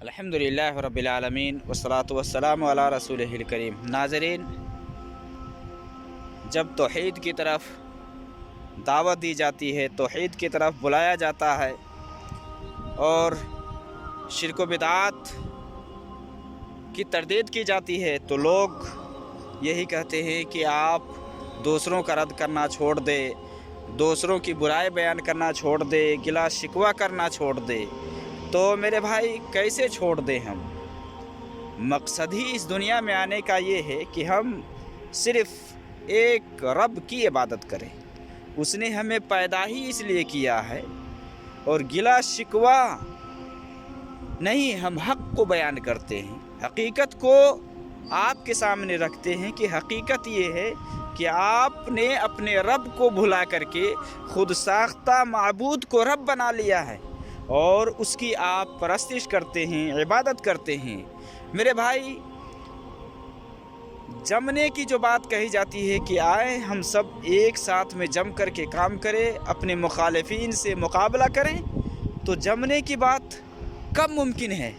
الحمدللہ رب العالمین والصلاة والسلام علی رسولہ الکریم۔ ناظرین، جب توحید کی طرف دعوت دی جاتی ہے، توحید کی طرف بلایا جاتا ہے اور شرک و بدعات کی تردید کی جاتی ہے تو لوگ یہی کہتے ہیں کہ آپ دوسروں کا رد کرنا چھوڑ دے، دوسروں کی برائی بیان کرنا چھوڑ دے، گلا شکوہ کرنا چھوڑ دے۔ تو میرے بھائی کیسے چھوڑ دیں ہم؟ مقصد ہی اس دنیا میں آنے کا یہ ہے کہ ہم صرف ایک رب کی عبادت کریں۔ اس نے ہمیں پیدا ہی اس لیے کیا ہے، اور گلا شکوہ نہیں، ہم حق کو بیان کرتے ہیں، حقیقت کو آپ کے سامنے رکھتے ہیں کہ حقیقت یہ ہے کہ آپ نے اپنے رب کو بھلا کر کے خود ساختہ معبود کو رب بنا لیا ہے اور اس کی آپ پرستش کرتے ہیں، عبادت کرتے ہیں۔ میرے بھائی، جمنے کی جو بات کہی جاتی ہے کہ آئیں ہم سب ایک ساتھ میں جم کر کے کام کریں، اپنے مخالفین سے مقابلہ کریں، تو جمنے کی بات کب ممکن ہے؟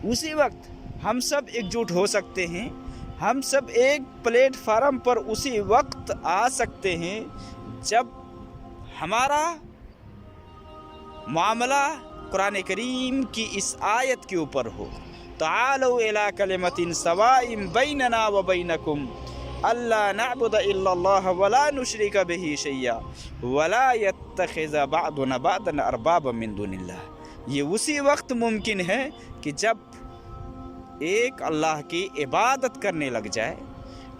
اسی وقت ہم سب ایک جٹ ہو سکتے ہیں، ہم سب ایک پلیٹ فارم پر اسی وقت آ سکتے ہیں جب ہمارا معاملہ قرآن کریم کی اس آیت کے اوپر ہو، تعالوا الی کلمۃ سواء بیننا و بینکم الا نعبد الا اللہ ولا نشرک بہ شیئا ولا یتخذ بعضنا بعضا اربابا من دون اللہ۔ یہ اسی وقت ممکن ہے کہ جب ایک اللہ کی عبادت کرنے لگ جائے،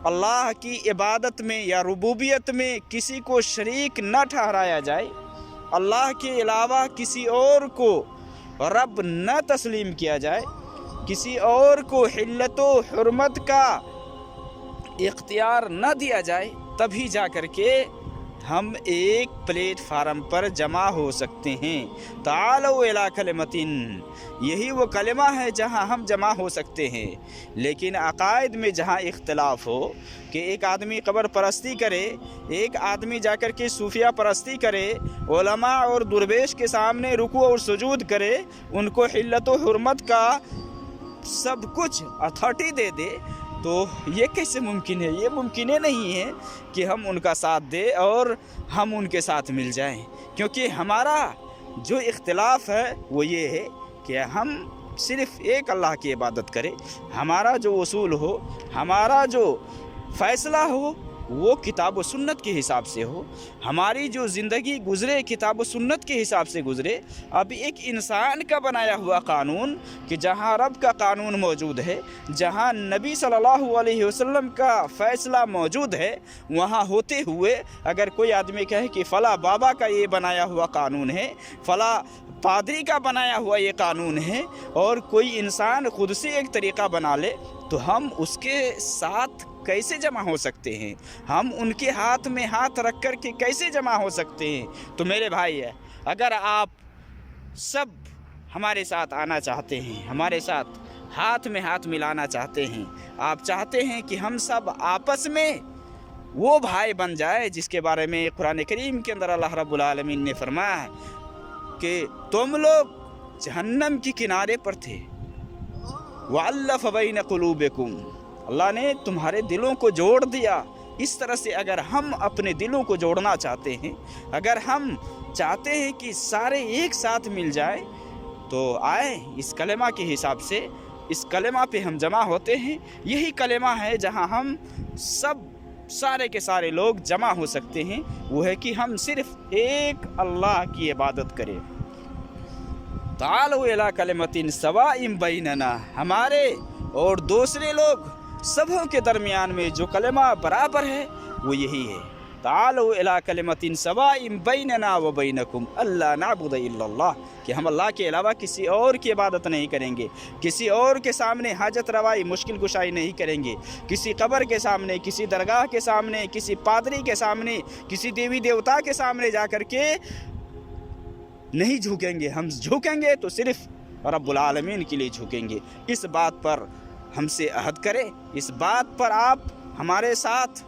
اللہ کی عبادت میں یا ربوبیت میں کسی کو شریک نہ ٹھہرایا جائے، اللہ کے علاوہ کسی اور کو رب نہ تسلیم کیا جائے، کسی اور کو حلت و حرمت کا اختیار نہ دیا جائے، تبھی جا کر کے ہم ایک پلیٹ فارم پر جمع ہو سکتے ہیں۔ تعالوا الی کلمۃ، یہی وہ کلمہ ہے جہاں ہم جمع ہو سکتے ہیں۔ لیکن عقائد میں جہاں اختلاف ہو کہ ایک آدمی قبر پرستی کرے، ایک آدمی جا کر کے صوفیہ پرستی کرے، علماء اور درویش کے سامنے رکوع اور سجود کرے، ان کو حلت و حرمت کا سب کچھ اتھارٹی دے دے، تو یہ کیسے ممکن ہے؟ یہ ممکن نہیں ہے کہ ہم ان کا ساتھ دیں اور ہم ان کے ساتھ مل جائیں، کیونکہ ہمارا جو اختلاف ہے وہ یہ ہے کہ ہم صرف ایک اللہ کی عبادت کریں، ہمارا جو اصول ہو، ہمارا جو فیصلہ ہو وہ کتاب و سنت کے حساب سے ہو، ہماری جو زندگی گزرے کتاب و سنت کے حساب سے گزرے۔ اب ایک انسان کا بنایا ہوا قانون کہ جہاں رب کا قانون موجود ہے، جہاں نبی صلی اللہ علیہ وسلم کا فیصلہ موجود ہے، وہاں ہوتے ہوئے اگر کوئی آدمی کہے کہ فلاں بابا کا یہ بنایا ہوا قانون ہے، فلاں پادری کا بنایا ہوا یہ قانون ہے، اور کوئی انسان خود سے ایک طریقہ بنا لے، تو ہم اس کے ساتھ کیسے جمع ہو سکتے ہیں؟ ہم ان کے ہاتھ میں ہاتھ رکھ کر کے کیسے جمع ہو سکتے ہیں؟ تو میرے بھائی، اگر آپ سب ہمارے ساتھ آنا چاہتے ہیں، ہمارے ساتھ ہاتھ میں ہاتھ ملانا چاہتے ہیں، آپ چاہتے ہیں کہ ہم سب آپس میں وہ بھائی بن جائے جس کے بارے میں قرآن کریم کے اندر اللہ رب العالمین نے فرمایا ہے کہ تم لوگ جہنم کے کنارے پر تھے، وَأَلَّفَ بَيْنَ قُلُوبِكُمْ، اللہ نے تمہارے دلوں کو جوڑ دیا۔ اس طرح سے اگر ہم اپنے دلوں کو جوڑنا چاہتے ہیں، اگر ہم چاہتے ہیں کہ سارے ایک ساتھ مل جائے، تو آئیں اس کلمہ کے حساب سے، اس کلمہ پہ ہم جمع ہوتے ہیں۔ یہی کلمہ ہے جہاں ہم سب سارے کے سارے لوگ جمع ہو سکتے ہیں، وہ ہے کہ ہم صرف ایک اللہ کی عبادت کریں۔ تعالوا الی کلمۃ سواء بیننا، ہمارے اور دوسرے لوگ سبوں کے درمیان میں جو کلمہ برابر ہے وہ یہی ہے۔ تعالوا الی کلمۃ سواء بیننا و بینکم الا نعبد الا اللہ، کہ ہم اللہ کے علاوہ کسی اور کی عبادت نہیں کریں گے، کسی اور کے سامنے حاجت روائی مشکل کشائی نہیں کریں گے، کسی قبر کے سامنے، کسی درگاہ کے سامنے، کسی پادری کے سامنے، کسی دیوی دیوتا کے سامنے جا کر کے نہیں جھکیں گے۔ ہم جھکیں گے تو صرف رب العالمین کے لیے جھکیں گے۔ اس بات پر ہم سے عہد کریں، اس بات پر آپ ہمارے ساتھ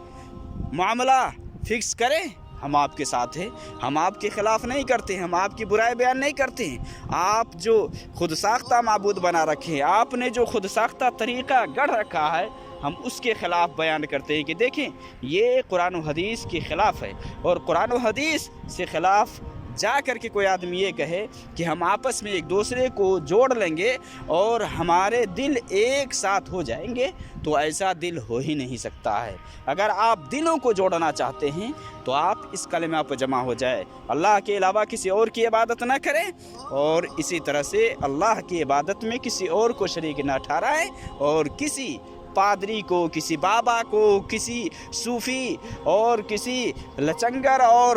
معاملہ فکس کریں، ہم آپ کے ساتھ ہیں، ہم آپ کے خلاف نہیں کرتے ہیں، ہم آپ کی برائی بیان نہیں کرتے ہیں۔ آپ جو خود ساختہ معبود بنا رکھے ہیں، آپ نے جو خود ساختہ طریقہ گڑھ رکھا ہے، ہم اس کے خلاف بیان کرتے ہیں کہ دیکھیں یہ قرآن و حدیث کے خلاف ہے۔ اور قرآن و حدیث سے خلاف جا کر کے کوئی آدمی یہ کہے کہ ہم آپس میں ایک دوسرے کو جوڑ لیں گے اور ہمارے دل ایک ساتھ ہو جائیں گے، تو ایسا دل ہو ہی نہیں سکتا ہے۔ اگر آپ دلوں کو جوڑنا چاہتے ہیں تو آپ اس کلمہ پر جمع ہو جائے، اللہ کے علاوہ کسی اور کی عبادت نہ کریں، اور اسی طرح سے اللہ کی عبادت میں کسی اور کو شریک نہ ٹھہرائیں، اور کسی پادری کو، کسی بابا کو، کسی صوفی اور کسی لچنگر اور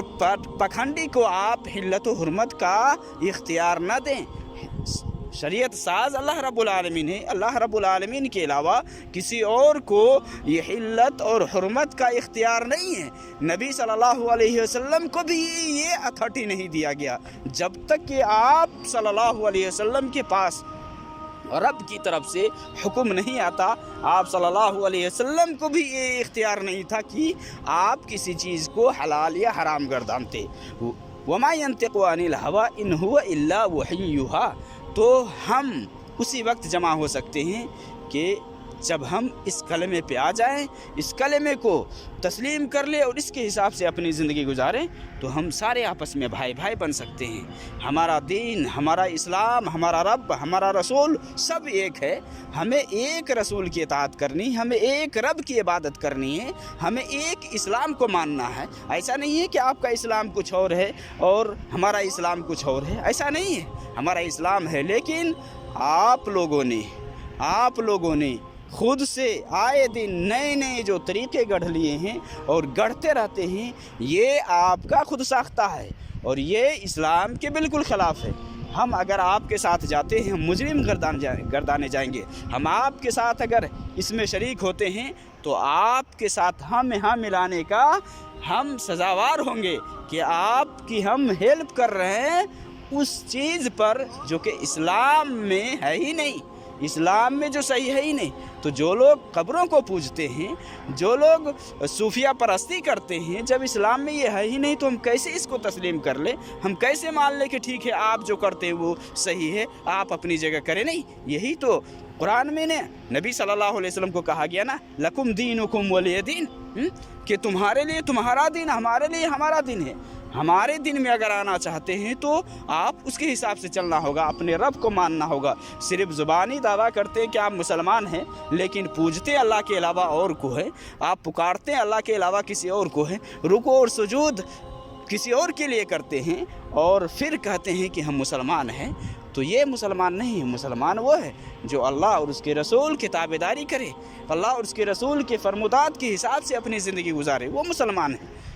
پکھنڈی کو آپ حلت و حرمت کا اختیار نہ دیں۔ شریعت ساز اللہ رب العالمین ہے، اللہ رب العالمین کے علاوہ کسی اور کو یہ حلت اور حرمت کا اختیار نہیں ہے۔ نبی صلی اللہ علیہ وسلم کو بھی یہ اتھارٹی نہیں دیا گیا، جب تک کہ آپ صلی اللہ علیہ وسلم کے پاس رب کی طرف سے حکم نہیں آتا۔ آپ صلی اللہ علیہ وسلم کو بھی یہ اختیار نہیں تھا کہ آپ کسی چیز کو حلال یا حرام گردانتے۔ وَمَا يَنْطِقُ عَنِ الْهَوَىٰ إِنْ هُوَ إِلَّا وَحْيٌ يُوحَىٰ۔ تو ہم اسی وقت جمع ہو سکتے ہیں کہ جب ہم اس کلمے پہ آ جائیں، اس کلمے کو تسلیم کر لیں اور اس کے حساب سے اپنی زندگی گزاریں، تو ہم سارے آپس میں بھائی بھائی بن سکتے ہیں۔ ہمارا دین، ہمارا اسلام، ہمارا رب، ہمارا رسول سب ایک ہے۔ ہمیں ایک رسول کی اطاعت کرنی، ہمیں ایک رب کی عبادت کرنی ہے، ہمیں ایک اسلام کو ماننا ہے۔ ایسا نہیں ہے کہ آپ کا اسلام کچھ اور ہے اور ہمارا اسلام کچھ اور ہے، ایسا نہیں ہے۔ ہمارا اسلام ہے، لیکن آپ لوگوں نے خود سے آئے دن نئے نئے جو طریقے گڑھ لیے ہیں اور گڑھتے رہتے ہیں، یہ آپ کا خود ساختہ ہے اور یہ اسلام کے بالکل خلاف ہے۔ ہم اگر آپ کے ساتھ جاتے ہیں، ہم مجرم گردانے جائیں گے۔ ہم آپ کے ساتھ اگر اس میں شریک ہوتے ہیں تو آپ کے ساتھ ہم یہاں ملانے کا ہم سزاوار ہوں گے کہ آپ کی ہم ہیلپ کر رہے ہیں اس چیز پر جو کہ اسلام میں ہے ہی نہیں، اسلام میں جو صحیح ہے ہی نہیں۔ تو جو لوگ قبروں کو پوجتے ہیں، جو لوگ صوفیہ پرستی کرتے ہیں، جب اسلام میں یہ ہے ہی نہیں تو ہم کیسے اس کو تسلیم کر لیں؟ ہم کیسے مان لیں کہ ٹھیک ہے آپ جو کرتے ہیں وہ صحیح ہے، آپ اپنی جگہ کریں؟ نہیں، یہی تو قرآن میں نے نبی صلی اللہ علیہ وسلم کو کہا گیا نا، لکم دینکم ولی دین، کہ تمہارے لیے تمہارا دین، ہمارے لیے ہمارا دین ہے۔ ہمارے دن میں اگر آنا چاہتے ہیں تو آپ اس کے حساب سے چلنا ہوگا، اپنے رب کو ماننا ہوگا۔ صرف زبانی دعویٰ کرتے ہیں کہ آپ مسلمان ہیں، لیکن پوجتے اللہ کے علاوہ اور کو ہے، آپ پکارتے ہیں اللہ کے علاوہ کسی اور کو ہے، رکوع اور سجود کسی اور کے لیے کرتے ہیں اور پھر کہتے ہیں کہ ہم مسلمان ہیں، تو یہ مسلمان نہیں ہے۔ مسلمان وہ ہے جو اللہ اور اس کے رسول کی تابعداری کرے، اللہ اور اس کے رسول کے فرمودات کے حساب سے اپنی زندگی گزارے، وہ مسلمان ہے۔